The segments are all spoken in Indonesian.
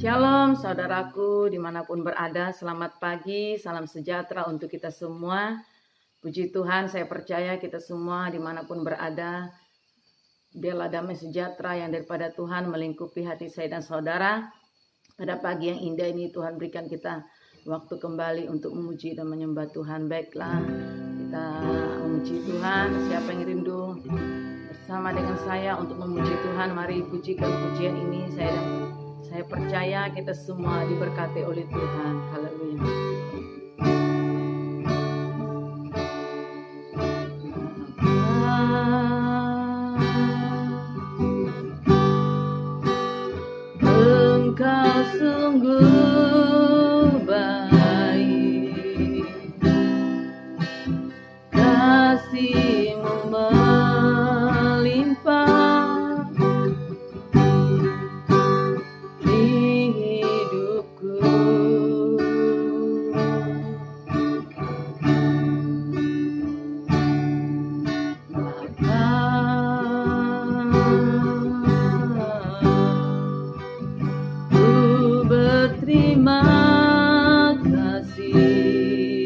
Shalom saudaraku dimanapun berada, selamat pagi, salam sejahtera untuk kita semua. Puji Tuhan, saya percaya kita semua dimanapun berada, biarlah damai sejahtera yang daripada Tuhan melingkupi hati saya dan saudara. Pada pagi yang indah ini Tuhan berikan kita waktu kembali untuk memuji dan menyembah Tuhan. Baiklah, kita memuji Tuhan. Siapa yang rindu bersama dengan saya untuk memuji Tuhan? Mari pujikan pujian ini. Saya percaya kita semua diberkati oleh Tuhan. Haleluya. Engkau sungguh baik, kasih-Mu melimpah di hidupku. Bapa, ku berterima kasih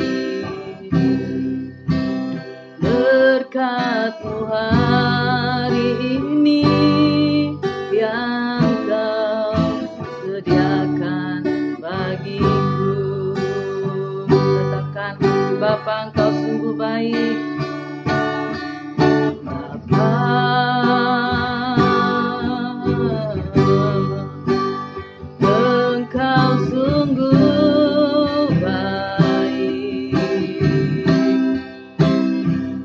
berkat-Mu hari ini yang Kau sediakan bagiku. Katakan, Bapa, Engkau sungguh baik. Bapa, Engkau sungguh baik,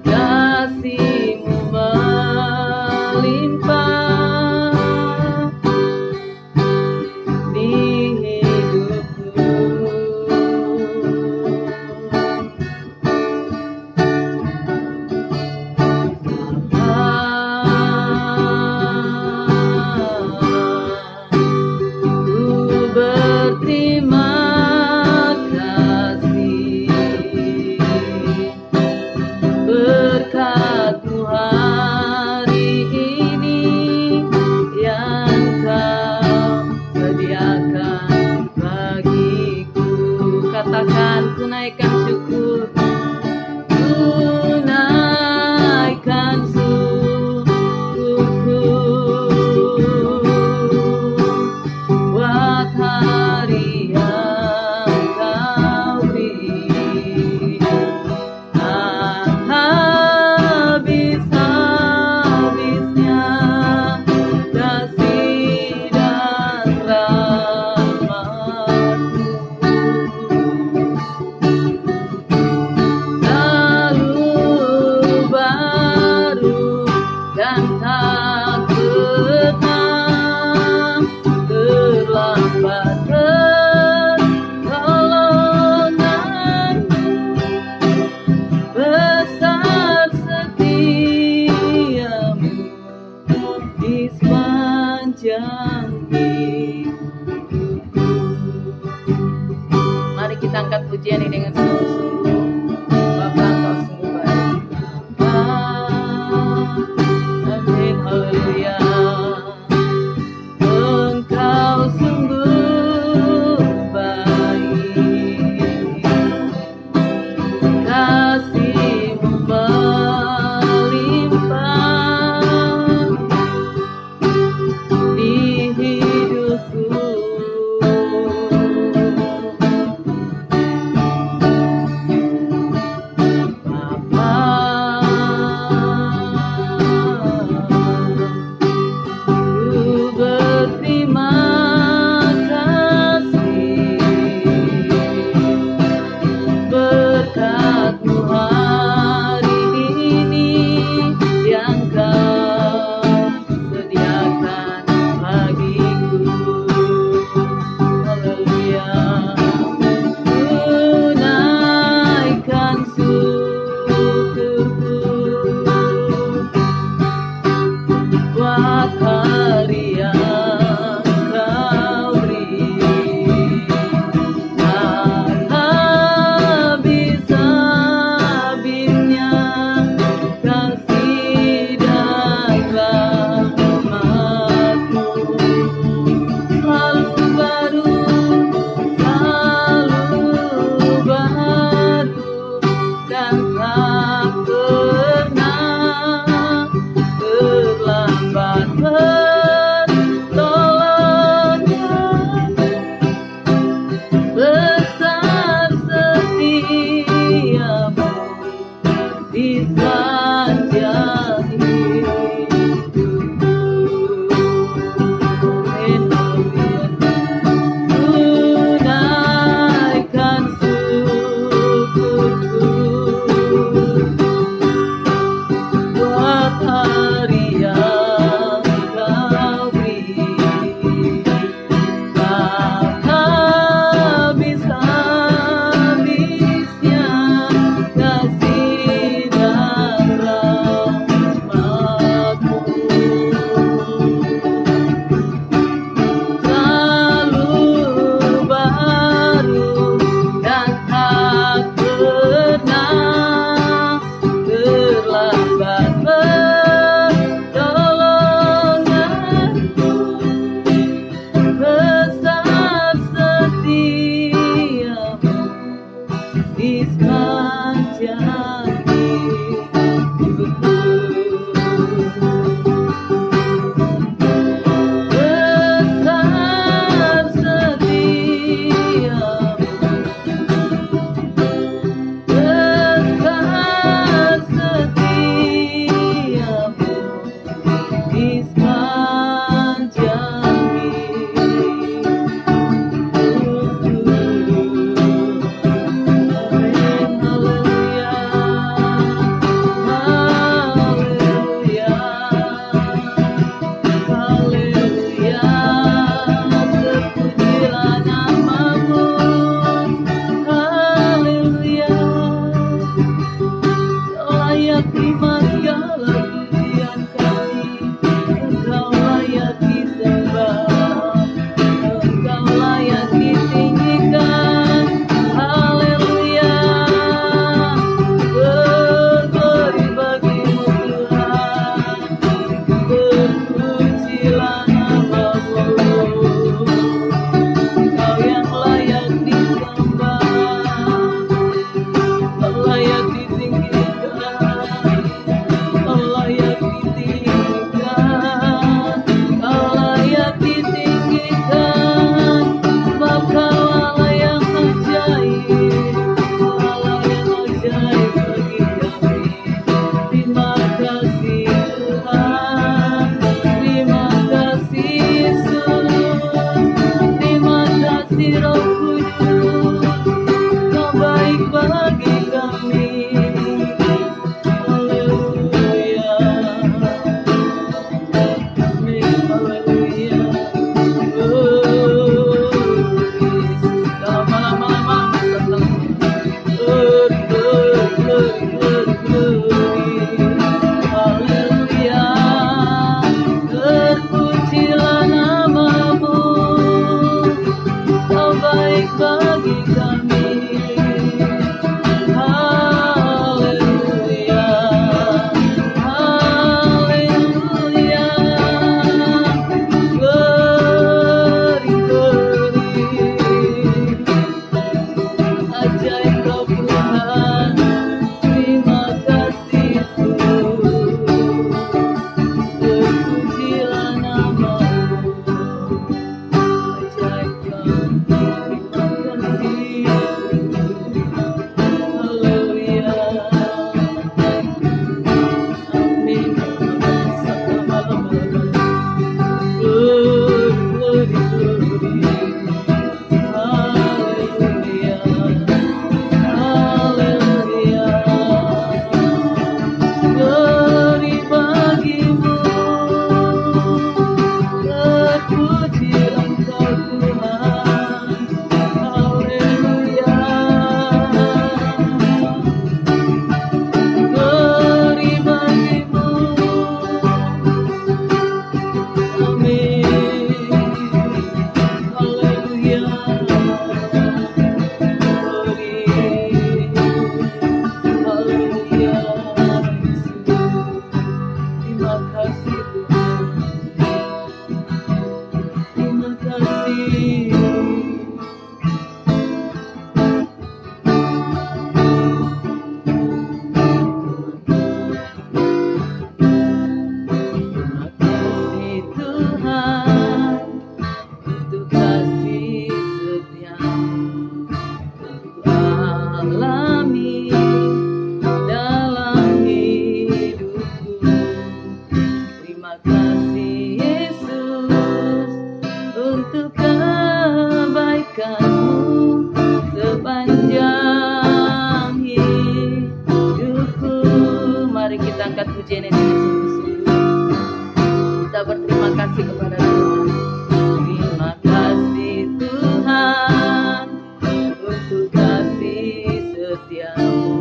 kasih-Mu melimpah di hidupku. Ku berterima kasih berkat-Mu Mari kita angkat pujian dengan sungguh-sungguh. Kita berterima kasih kepada Tuhan. Terima kasih Tuhan untuk kasih setiamu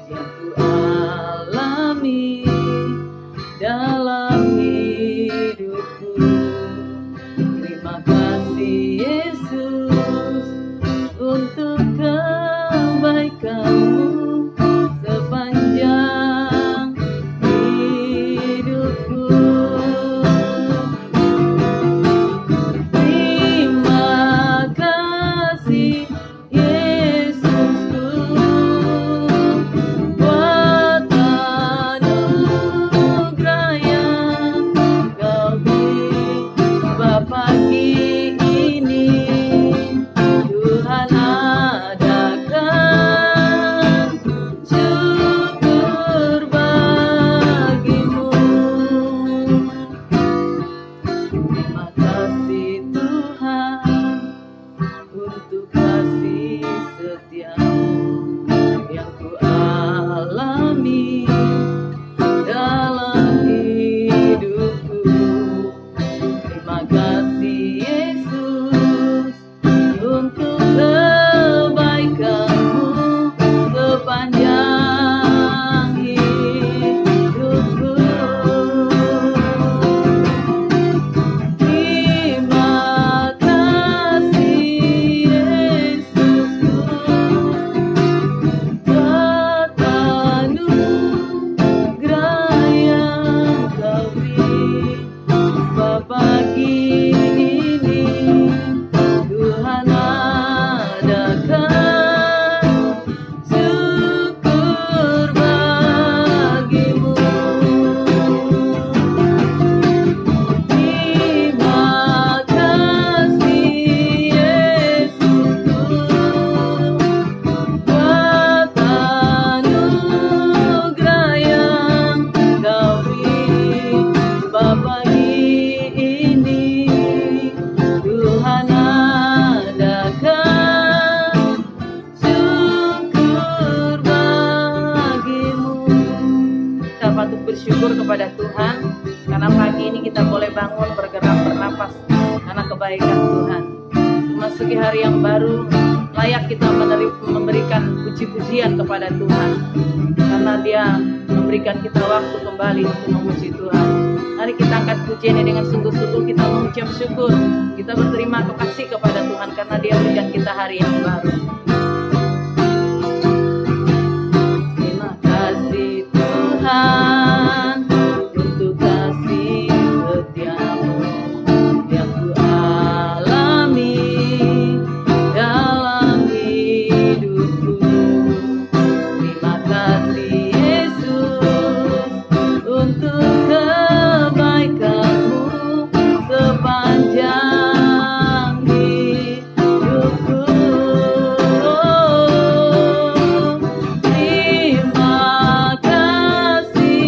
yang ku alami dalam hidupku. Terima kasih Yesus untuk kebaikan-Mu sepanjang hidupku. Terima kasih Yesusku buat anugerah yang Kau beri. Sebab pagi ini Tuhan adakan syukur bagimu. Terima kasih Tuhan untuk kasih setiamu yang ku alami dalam hidupku. Terima kasih Yesus untuk kebaikan-Mu sepanjang hidupku. Terima kasih Yesusku buat anugerah yang Kau beri. Sebab pagi ini Tuhan adakan syukur bagimu. Terima kasih Yesusku buat anugerah yang Kau beri. Sebab pagi ini Tuhan adakan syukur bagimu. Kita patut bersyukur kepada Tuhan karena pagi ini kita boleh bangun, bergerak, bernapas karena kebaikan Tuhan. Memasuki hari yang baru, layak kita memberikan puji-pujian kepada Tuhan karena Dia memberikan kita waktu kembali untuk memuji Tuhan. Mari kita angkat pujiannya dengan sungguh-sungguh, kita mengucap syukur, kita berterima kasih kepada Tuhan karena Dia berikan kita hari yang baru. Terima kasih Tuhan untuk kasih setiamu yang ku alami dalam hidupku. Terima kasih Yesus untuk kebaikan-Mu sepanjang hidupku. Terima kasih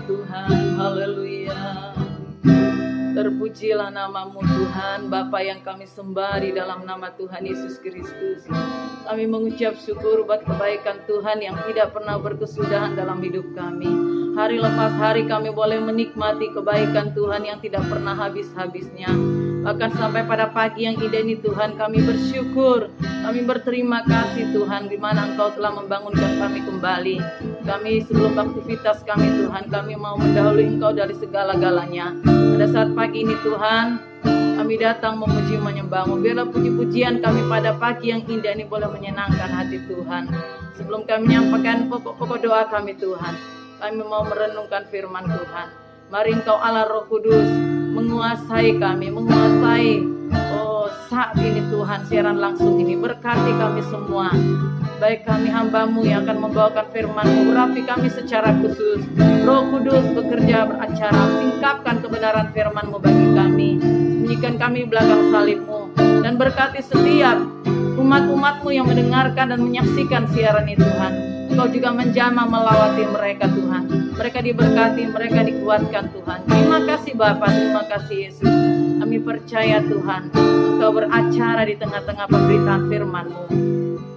Tuhan. Haleluya. Terpujilah namamu Tuhan, Bapa yang kami sembah di dalam nama Tuhan Yesus Kristus. Kami mengucap syukur buat kebaikan Tuhan yang tidak pernah berkesudahan dalam hidup kami. Hari lepas hari kami boleh menikmati kebaikan Tuhan yang tidak pernah habis-habisnya. Bahkan sampai pada pagi yang indah ini Tuhan, kami bersyukur, kami berterima kasih Tuhan, di mana Engkau telah membangunkan kami kembali. Kami sebelum aktivitas kami Tuhan, kami mau mendahului Engkau dari segala-galanya. Pada saat pagi ini Tuhan, kami datang memuji menyembah-Mu. Biarlah puji-pujian kami pada pagi yang indah ini boleh menyenangkan hati Tuhan. Sebelum kami menyampaikan pokok-pokok doa kami Tuhan, kami mau merenungkan firman Tuhan. Mari Engkau Allah Roh Kudus menguasai kami, saat ini Tuhan, siaran langsung ini berkati kami semua. Baik kami hamba-Mu yang akan membawakan firman-Mu, urapi kami secara khusus. Roh Kudus bekerja beracara, singkapkan kebenaran firman-Mu bagi kami. Sembunyikan kami belakang salib-Mu, dan berkati setiap umat-umat-Mu yang mendengarkan dan menyaksikan siaran ini Tuhan. Engkau juga menjamah melawati mereka Tuhan. Mereka diberkati, mereka dikuatkan Tuhan. Terima kasih Bapa, terima kasih Yesus. Kami percaya Tuhan, Engkau beracara di tengah-tengah pemberitaan firman-Mu.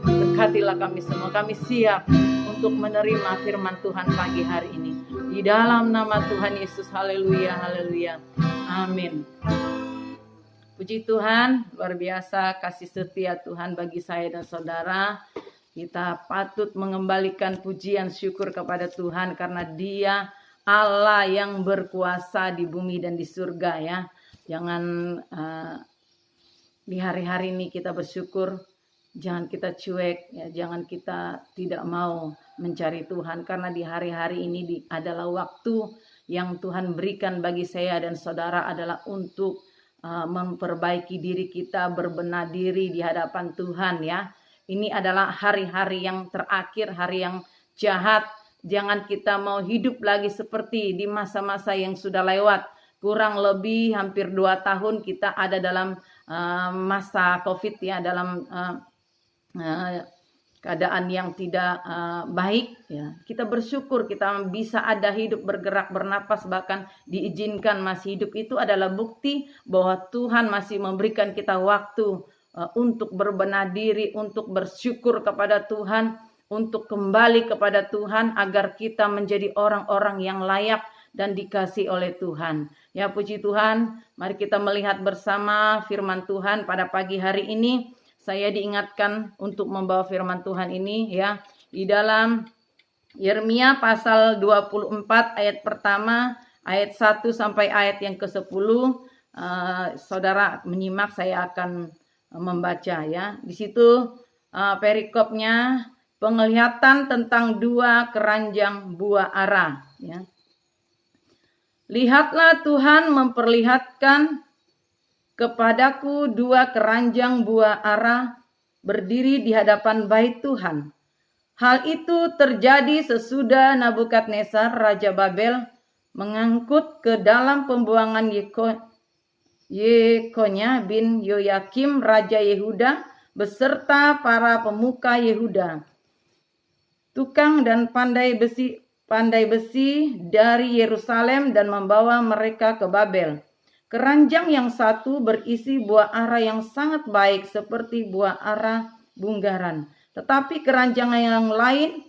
Berkatilah kami semua, kami siap untuk menerima firman Tuhan pagi hari ini. Di dalam nama Tuhan Yesus, haleluya, haleluya, amin. Puji Tuhan, luar biasa kasih setia Tuhan bagi saya dan saudara. Kita patut mengembalikan pujian syukur kepada Tuhan karena Dia Allah yang berkuasa di bumi dan di surga ya. Jangan di hari-hari ini kita bersyukur, jangan kita cuek ya, jangan kita tidak mau mencari Tuhan karena di hari-hari ini adalah waktu yang Tuhan berikan bagi saya dan saudara adalah untuk memperbaiki diri kita, berbenah diri di hadapan Tuhan ya. Ini adalah hari-hari yang terakhir, hari yang jahat. Jangan kita mau hidup lagi seperti di masa-masa yang sudah lewat. Kurang lebih hampir 2 tahun kita ada dalam masa COVID ya, dalam keadaan yang tidak baik ya. Kita bersyukur kita bisa ada hidup, bergerak, bernapas, bahkan diizinkan masih hidup. Itu adalah bukti bahwa Tuhan masih memberikan kita waktu untuk berbenah diri, untuk bersyukur kepada Tuhan, untuk kembali kepada Tuhan agar kita menjadi orang-orang yang layak dan dikasih oleh Tuhan. Ya puji Tuhan, mari kita melihat bersama firman Tuhan pada pagi hari ini. Saya diingatkan untuk membawa firman Tuhan ini ya di dalam Yeremia pasal 24 ayat pertama, ayat 1 sampai ayat yang ke-10. Saudara menyimak, saya akan membaca ya. Di situ perikopnya penglihatan tentang 2 keranjang buah ara ya. Lihatlah Tuhan memperlihatkan kepadaku 2 keranjang buah ara berdiri di hadapan bait Tuhan. Hal itu terjadi sesudah Nabukadnezar Raja Babel mengangkut ke dalam pembuangan Yekonya bin Yoyakim Raja Yehuda beserta para pemuka Yehuda, tukang dan pandai besi dari Yerusalem dan membawa mereka ke Babel. Keranjang yang satu berisi buah ara yang sangat baik seperti buah ara bunggaran, tetapi keranjang yang lain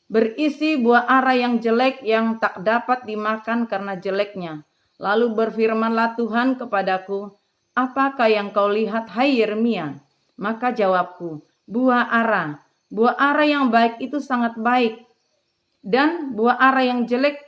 berisi buah ara yang jelek yang tak dapat dimakan karena jeleknya. Lalu berfirmanlah Tuhan kepadaku, apakah yang kau lihat hai Yeremia? Maka jawabku, buah ara. Buah ara yang baik itu sangat baik. Dan buah ara yang jelek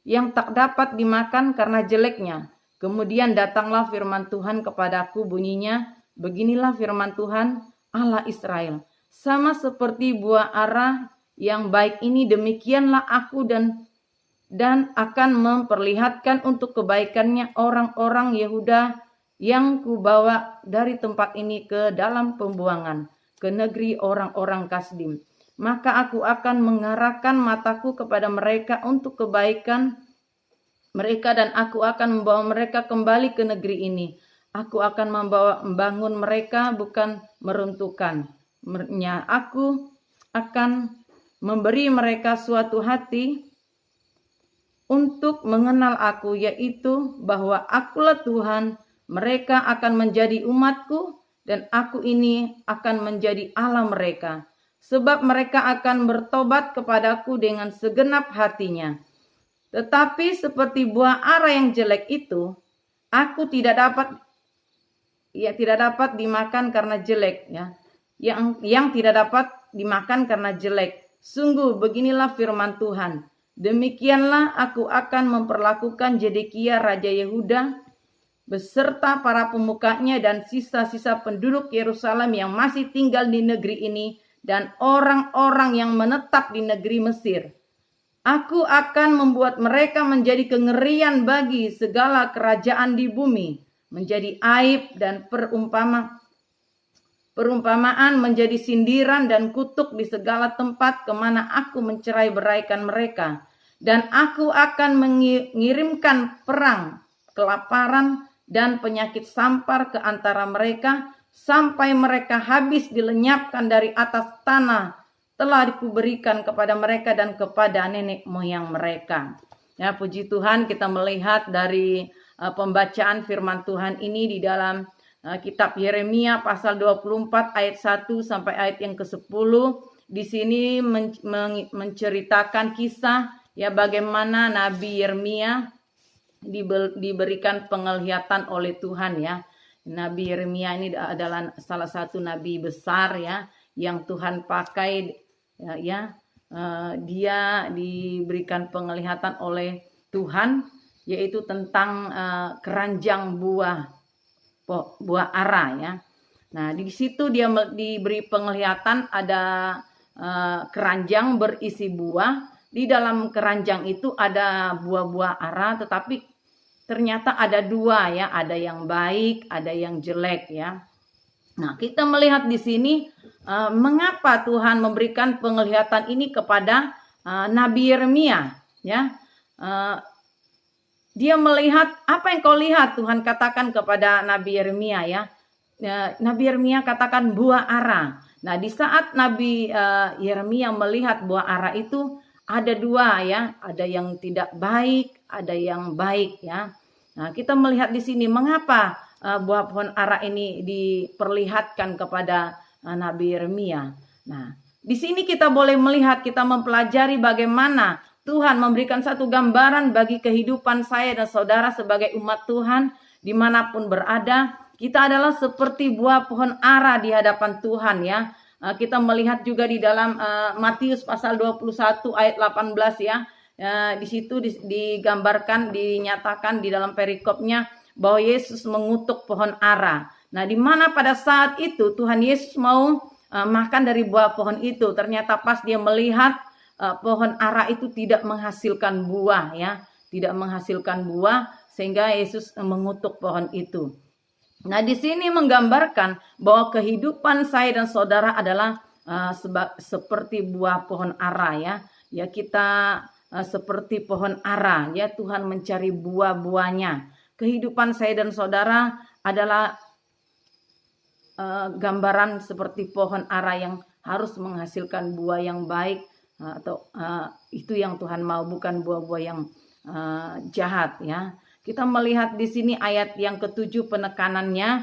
yang tak dapat dimakan karena jeleknya. Kemudian datanglah firman Tuhan kepadaku, bunyinya, beginilah firman Tuhan Allah Israel. Sama seperti buah ara yang baik ini, demikianlah aku dan akan memperlihatkan untuk kebaikannya orang-orang Yehuda yang kubawa dari tempat ini ke dalam pembuangan, ke negeri orang-orang Kasdim. Maka aku akan mengarahkan mataku kepada mereka untuk kebaikan mereka, dan aku akan membawa mereka kembali ke negeri ini. Aku akan membangun mereka, bukan meruntuhkannya. Aku akan memberi mereka suatu hati untuk mengenal aku, yaitu bahwa akulah Tuhan, mereka akan menjadi umatku, dan aku ini akan menjadi Allah mereka. Sebab mereka akan bertobat kepadaku dengan segenap hatinya. Tetapi seperti buah ara yang jelek itu, aku tidak dapat dimakan karena jelek, ya. Yang tidak dapat dimakan karena jelek. Sungguh beginilah firman Tuhan. Demikianlah aku akan memperlakukan Zedekia Raja Yehuda beserta para pemukanya dan sisa-sisa penduduk Yerusalem yang masih tinggal di negeri ini dan orang-orang yang menetap di negeri Mesir. Aku akan membuat mereka menjadi kengerian bagi segala kerajaan di bumi, menjadi aib dan perumpamaan menjadi sindiran dan kutuk di segala tempat kemana aku mencerai-beraikan mereka. Dan aku akan mengirimkan perang, kelaparan, dan penyakit sampar ke antara mereka, sampai mereka habis dilenyapkan dari atas tanah telah diberikan kepada mereka dan kepada nenek moyang mereka. Ya, puji Tuhan, kita melihat dari pembacaan firman Tuhan ini di dalam kitab Yeremia pasal 24 ayat 1 sampai ayat yang ke-10. Di sini menceritakan kisah ya bagaimana Nabi Yeremia diberikan penglihatan oleh Tuhan ya. Nabi Yeremia ini adalah salah satu nabi besar ya yang Tuhan pakai ya. Dia diberikan penglihatan oleh Tuhan yaitu tentang keranjang buah ara ya. Nah, di situ dia diberi penglihatan ada keranjang berisi buah. Di dalam keranjang itu ada buah-buah ara, tetapi ternyata ada dua ya, ada yang baik, ada yang jelek ya. Nah, kita melihat di sini mengapa Tuhan memberikan penglihatan ini kepada Nabi Yeremia ya. Dia melihat apa yang kau lihat, Tuhan katakan kepada Nabi Yeremia ya. Nabi Yeremia katakan buah ara. Nah, di saat Nabi Yeremia melihat buah ara itu ada dua ya, ada yang tidak baik, ada yang baik ya. Nah, kita melihat di sini mengapa buah pohon ara ini diperlihatkan kepada Nabi Yeremia. Nah, di sini kita boleh melihat, kita mempelajari bagaimana Tuhan memberikan satu gambaran bagi kehidupan saya dan saudara sebagai umat Tuhan dimanapun berada. Kita adalah seperti buah pohon ara di hadapan Tuhan ya. Kita melihat juga di dalam Matius pasal 21 ayat 18 ya. Di situ digambarkan, dinyatakan di dalam perikopnya bahwa Yesus mengutuk pohon ara. Nah, di mana pada saat itu Tuhan Yesus mau makan dari buah pohon itu. Ternyata pas dia melihat pohon ara itu tidak menghasilkan buah ya, tidak menghasilkan buah sehingga Yesus mengutuk pohon itu. Nah, di sini menggambarkan bahwa kehidupan saya dan saudara adalah seperti buah pohon ara ya. Ya, kita seperti pohon ara ya, Tuhan mencari buah-buahnya. Kehidupan saya dan saudara adalah gambaran seperti pohon ara yang harus menghasilkan buah yang baik atau itu yang Tuhan mau, bukan buah-buah yang jahat ya. Kita melihat di sini ayat yang ke-7 penekanannya.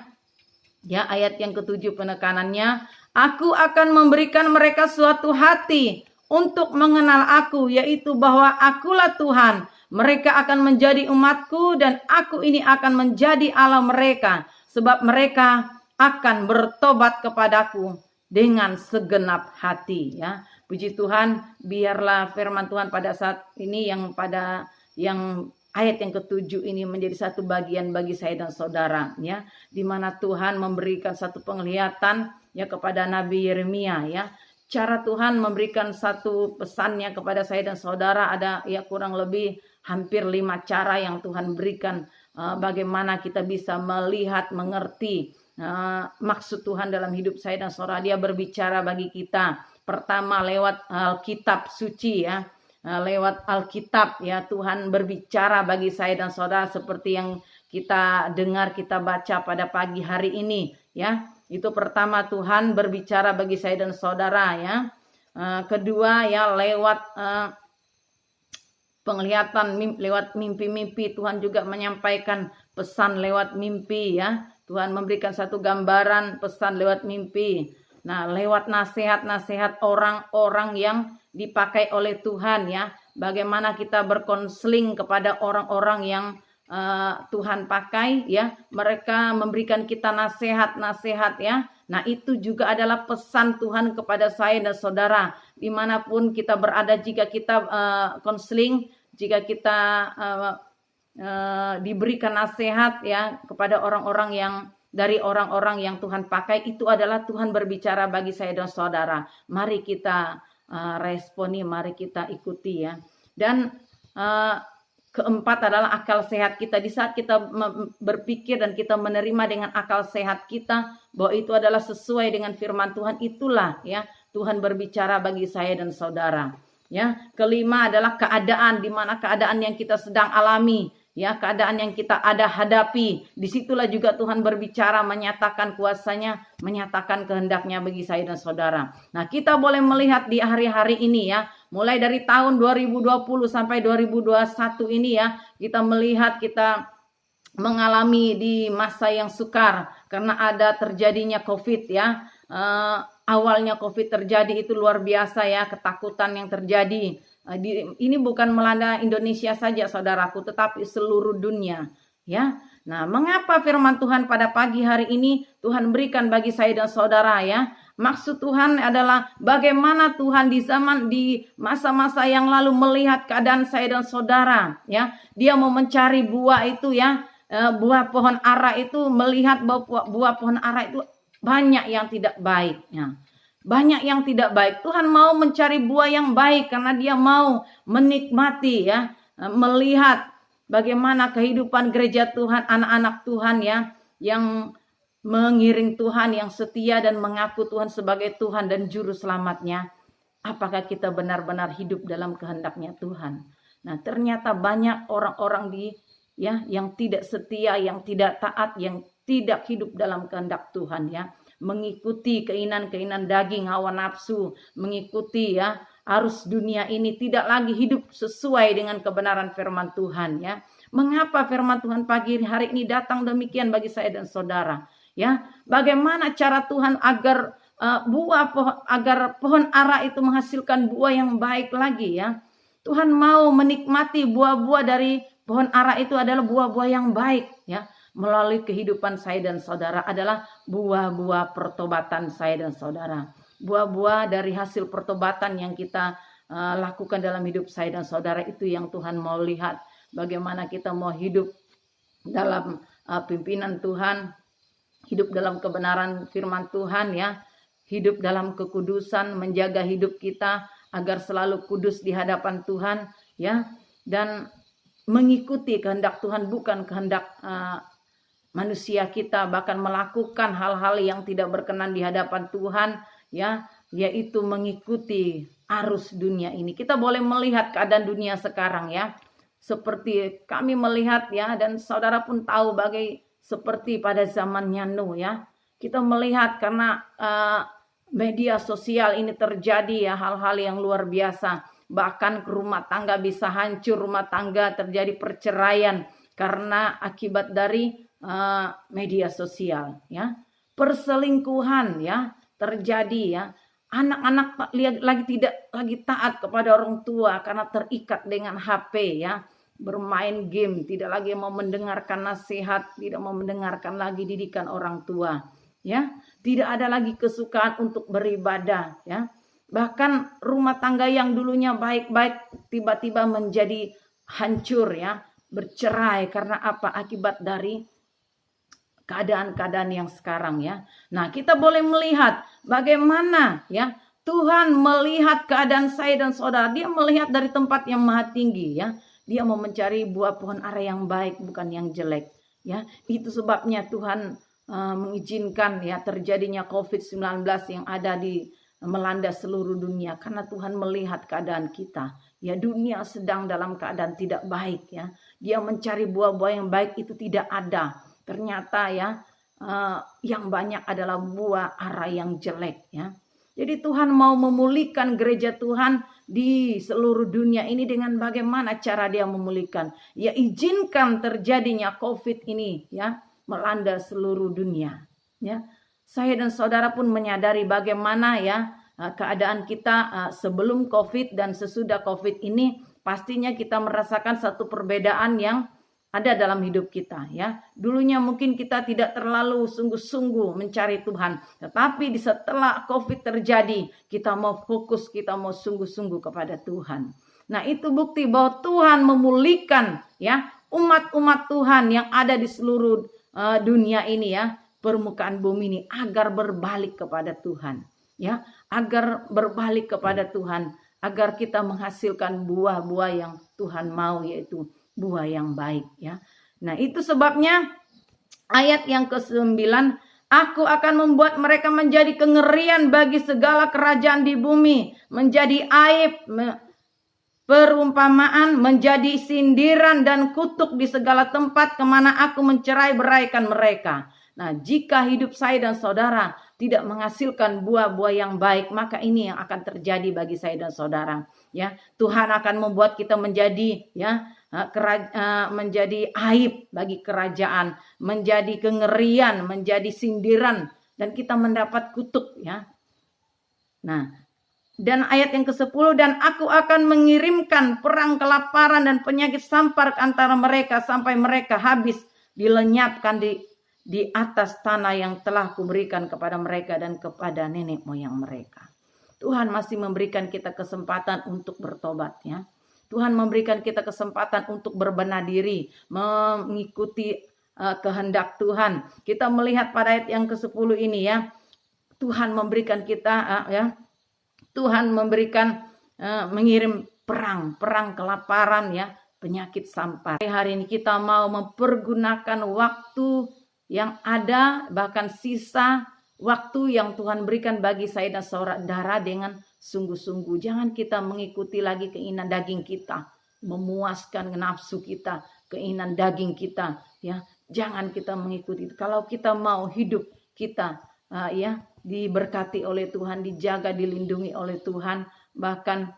Ya, ayat yang ke-7 penekanannya, aku akan memberikan mereka suatu hati untuk mengenal aku, yaitu bahwa akulah Tuhan. Mereka akan menjadi umatku dan aku ini akan menjadi Allah mereka, sebab mereka akan bertobat kepadaku dengan segenap hati ya. Puji Tuhan, biarlah firman Tuhan pada saat ini yang ayat yang ke-7 ini menjadi satu bagian bagi saya dan saudara ya, di mana Tuhan memberikan satu penglihatan ya kepada Nabi Yeremia ya. Cara Tuhan memberikan satu pesannya kepada saya dan saudara ada ya kurang lebih hampir 5 cara yang Tuhan berikan bagaimana kita bisa melihat, mengerti maksud Tuhan dalam hidup saya dan saudara. Dia berbicara bagi kita pertama lewat Alkitab suci ya. Lewat Alkitab ya, Tuhan berbicara bagi saya dan saudara seperti yang kita dengar, kita baca pada pagi hari ini ya. Itu pertama, Tuhan berbicara bagi saya dan saudara ya. Kedua ya lewat penglihatan lewat mimpi-mimpi. Tuhan juga menyampaikan pesan lewat mimpi ya. Tuhan memberikan satu gambaran pesan lewat mimpi. Nah, lewat nasihat-nasihat orang-orang yang dipakai oleh Tuhan ya. Bagaimana kita berkonseling kepada orang-orang yang Tuhan pakai ya. Mereka memberikan kita nasihat-nasihat ya. Nah, itu juga adalah pesan Tuhan kepada saya dan saudara. Dimanapun kita berada, jika kita konseling, jika kita diberikan nasihat ya kepada orang-orang yang dari orang-orang yang Tuhan pakai, itu adalah Tuhan berbicara bagi saya dan saudara. Mari kita responi, mari kita ikuti ya. Dan keempat adalah akal sehat kita. Di saat kita berpikir dan kita menerima dengan akal sehat kita bahwa itu adalah sesuai dengan firman Tuhan, itulah ya Tuhan berbicara bagi saya dan saudara. Ya, kelima adalah keadaan, di mana keadaan yang kita sedang alami, ya, keadaan yang kita ada hadapi. Disitulah juga Tuhan berbicara, menyatakan kuasanya, menyatakan kehendaknya bagi saya dan saudara. Nah, kita boleh melihat di hari-hari ini ya, mulai dari tahun 2020 sampai 2021 ini ya, kita melihat kita mengalami di masa yang sukar karena ada terjadinya COVID ya. Awalnya COVID terjadi itu luar biasa ya, ketakutan yang terjadi. Ini bukan melanda Indonesia saja saudaraku, tetapi seluruh dunia ya. Nah, mengapa firman Tuhan pada pagi hari ini Tuhan berikan bagi saya dan saudara ya? Maksud Tuhan adalah bagaimana Tuhan di masa-masa yang lalu melihat keadaan saya dan saudara ya. Dia mau mencari buah itu ya, buah pohon ara itu, melihat bahwa buah pohon ara itu banyak yang tidak baik ya. Banyak yang tidak baik. Tuhan mau mencari buah yang baik karena dia mau menikmati ya, melihat bagaimana kehidupan gereja Tuhan, anak-anak Tuhan ya, yang mengiring Tuhan, yang setia dan mengaku Tuhan sebagai Tuhan dan juru selamatnya. Apakah kita benar-benar hidup dalam kehendaknya Tuhan? Nah, ternyata banyak orang-orang yang tidak setia, yang tidak taat, yang tidak hidup dalam kehendak Tuhan ya, mengikuti keinginan-keinginan daging, hawa nafsu, mengikuti ya arus dunia ini, tidak lagi hidup sesuai dengan kebenaran firman Tuhan ya. Mengapa firman Tuhan pagi hari ini datang demikian bagi saya dan saudara ya? Bagaimana cara Tuhan agar agar pohon ara itu menghasilkan buah yang baik lagi ya? Tuhan mau menikmati buah-buah dari pohon ara itu adalah buah-buah yang baik ya. Melalui kehidupan saya dan saudara adalah buah-buah pertobatan saya dan saudara. Buah-buah dari hasil pertobatan yang kita lakukan dalam hidup saya dan saudara, itu yang Tuhan mau lihat. Bagaimana kita mau hidup dalam pimpinan Tuhan, hidup dalam kebenaran firman Tuhan ya, hidup dalam kekudusan, menjaga hidup kita agar selalu kudus di hadapan Tuhan ya, dan mengikuti kehendak Tuhan, bukan kehendak manusia kita, bahkan melakukan hal-hal yang tidak berkenan di hadapan Tuhan ya, yaitu mengikuti arus dunia ini. Kita boleh melihat keadaan dunia sekarang ya, seperti kami melihat ya, dan saudara pun tahu seperti pada zamannya Nuh ya. Kita melihat karena media sosial ini terjadi ya, hal-hal yang luar biasa. Bahkan rumah tangga bisa hancur, rumah tangga terjadi perceraian karena akibat dari media sosial ya. Perselingkuhan ya terjadi ya. Anak-anak tidak lagi taat kepada orang tua karena terikat dengan HP ya. Bermain game, tidak lagi mau mendengarkan nasihat, tidak mau mendengarkan lagi didikan orang tua ya. Tidak ada lagi kesukaan untuk beribadah ya. Bahkan rumah tangga yang dulunya baik-baik tiba-tiba menjadi hancur ya, bercerai karena apa? Akibat dari keadaan-keadaan yang sekarang ya. Nah, kita boleh melihat bagaimana ya Tuhan melihat keadaan saya dan saudara. Dia melihat dari tempat yang maha tinggi ya. Dia mau mencari buah pohon ara yang baik, bukan yang jelek ya. Itu sebabnya Tuhan mengizinkan ya terjadinya COVID-19 yang ada melanda seluruh dunia, karena Tuhan melihat keadaan kita ya, dunia sedang dalam keadaan tidak baik ya. Dia mencari buah-buah yang baik, itu tidak ada. Ternyata ya yang banyak adalah buah ara yang jelek ya. Jadi Tuhan mau memulihkan gereja Tuhan di seluruh dunia ini. Dengan bagaimana cara dia memulihkan? Ya, izinkan terjadinya COVID ini ya melanda seluruh dunia. Ya, saya dan saudara pun menyadari bagaimana ya keadaan kita sebelum COVID dan sesudah COVID ini. Pastinya kita merasakan satu perbedaan yang ada dalam hidup kita ya. Dulunya mungkin kita tidak terlalu sungguh-sungguh mencari Tuhan, tetapi setelah COVID terjadi, kita mau fokus, kita mau sungguh-sungguh kepada Tuhan. Nah, itu bukti bahwa Tuhan memulihkan ya umat-umat Tuhan yang ada di seluruh dunia ini ya, permukaan bumi ini, agar berbalik kepada Tuhan ya, agar berbalik kepada Tuhan, agar kita menghasilkan buah-buah yang Tuhan mau, yaitu buah yang baik ya. Nah, itu sebabnya ayat yang ke-9, aku akan membuat mereka menjadi kengerian bagi segala kerajaan di bumi, menjadi aib, perumpamaan, menjadi sindiran dan kutuk di segala tempat kemana aku mencerai-beraikan mereka. Nah, jika hidup saya dan saudara tidak menghasilkan buah-buah yang baik, maka ini yang akan terjadi bagi saya dan saudara ya. Tuhan akan membuat kita menjadi ya menjadi aib bagi kerajaan, menjadi kengerian, menjadi sindiran, dan kita mendapat kutuk ya. Nah, dan ayat yang ke-10, dan aku akan mengirimkan perang, kelaparan dan penyakit sampar ke antara mereka sampai mereka habis dilenyapkan di atas tanah yang telah kuberikan kepada mereka dan kepada nenek moyang mereka. Tuhan masih memberikan kita kesempatan untuk bertobat ya. Tuhan memberikan kita kesempatan untuk berbenah diri, mengikuti kehendak Tuhan. Kita melihat pada ayat yang ke-10 ini ya, Tuhan memberikan kita Tuhan memberikan mengirim perang kelaparan ya, penyakit sampar. Hari ini kita mau mempergunakan waktu yang ada, bahkan sisa waktu yang Tuhan berikan bagi saya dan saudara dengan sungguh-sungguh. Jangan kita mengikuti lagi keinginan daging kita, memuaskan nafsu kita, keinginan daging kita ya. Jangan kita mengikuti. Kalau kita mau hidup kita ya diberkati oleh Tuhan, dijaga, dilindungi oleh Tuhan, bahkan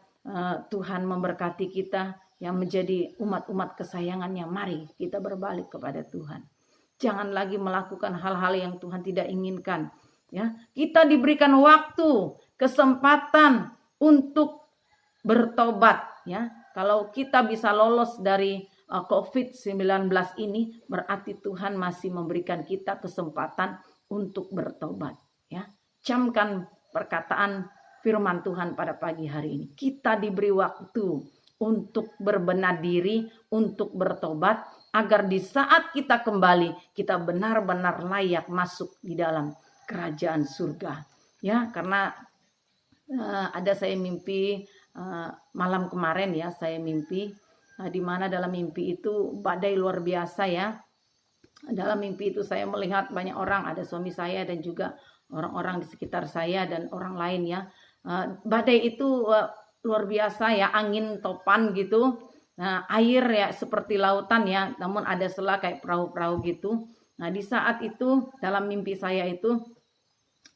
Tuhan memberkati kita yang menjadi umat-umat kesayangannya, mari kita berbalik kepada Tuhan. Jangan lagi melakukan hal-hal yang Tuhan tidak inginkan ya. Kita diberikan waktu, kesempatan untuk bertobat ya. Kalau kita bisa lolos dari COVID-19 ini, berarti Tuhan masih memberikan kita kesempatan untuk bertobat ya. Camkan perkataan firman Tuhan pada pagi hari ini. Kita diberi waktu untuk berbenah diri, untuk bertobat, agar di saat kita kembali, kita benar-benar layak masuk di dalam kerajaan surga ya. Karena ada saya mimpi malam kemarin ya, saya mimpi di mana dalam mimpi itu badai luar biasa ya. Dalam mimpi itu saya melihat banyak orang, ada suami saya dan juga orang-orang di sekitar saya dan orang lain ya. Badai itu luar biasa ya, angin topan gitu. Nah, air ya seperti lautan ya, namun ada sela kayak perahu-perahu gitu. Nah, di saat itu dalam mimpi saya itu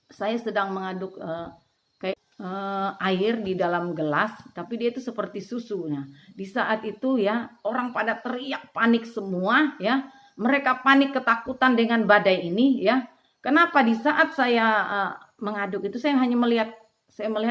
saya sedang mengaduk air di dalam gelas, tapi dia itu seperti susu. Nah, di saat itu ya orang pada teriak panik semua ya. Mereka panik ketakutan dengan badai ini ya. Kenapa di saat saya mengaduk itu saya hanya melihat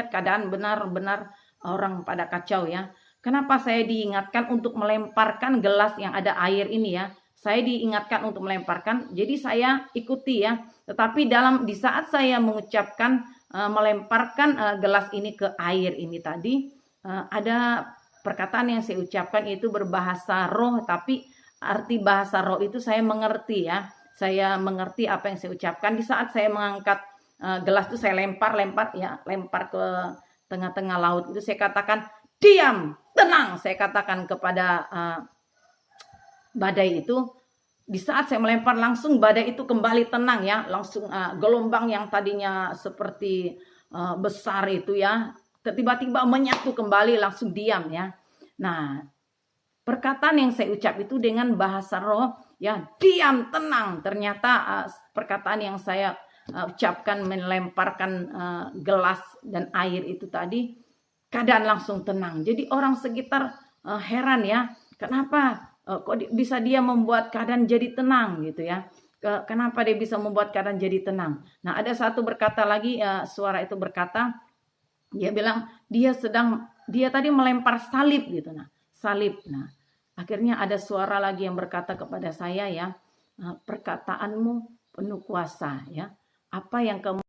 keadaan benar-benar orang pada kacau ya. Kenapa saya diingatkan untuk melemparkan gelas yang ada air ini ya. Saya diingatkan untuk melemparkan, jadi saya ikuti ya. Tetapi di saat saya mengucapkan melemparkan gelas ini ke air ini tadi, ada perkataan yang saya ucapkan itu berbahasa roh, tapi arti bahasa roh itu saya mengerti ya. Saya mengerti apa yang saya ucapkan. Di saat saya mengangkat gelas itu saya lempar ke tengah-tengah laut itu, saya katakan diam, tenang, saya katakan kepada badai itu. Di saat saya melempar, langsung badai itu kembali tenang ya, langsung gelombang yang tadinya seperti besar itu ya, tiba-tiba menyatu kembali, langsung diam ya. Nah, perkataan yang saya ucap itu dengan bahasa roh ya, diam, tenang. Ternyata perkataan yang saya ucapkan, melemparkan gelas dan air itu tadi, keadaan langsung tenang. Jadi orang sekitar heran ya, kenapa kok bisa dia membuat keadaan jadi tenang gitu ya. Kenapa dia bisa membuat keadaan jadi tenang. Nah ada satu berkata lagi, suara itu berkata, dia bilang dia tadi melempar salib gitu. Nah salib. Nah akhirnya ada suara lagi yang berkata kepada saya ya, perkataanmu penuh kuasa ya. Apa yang kamu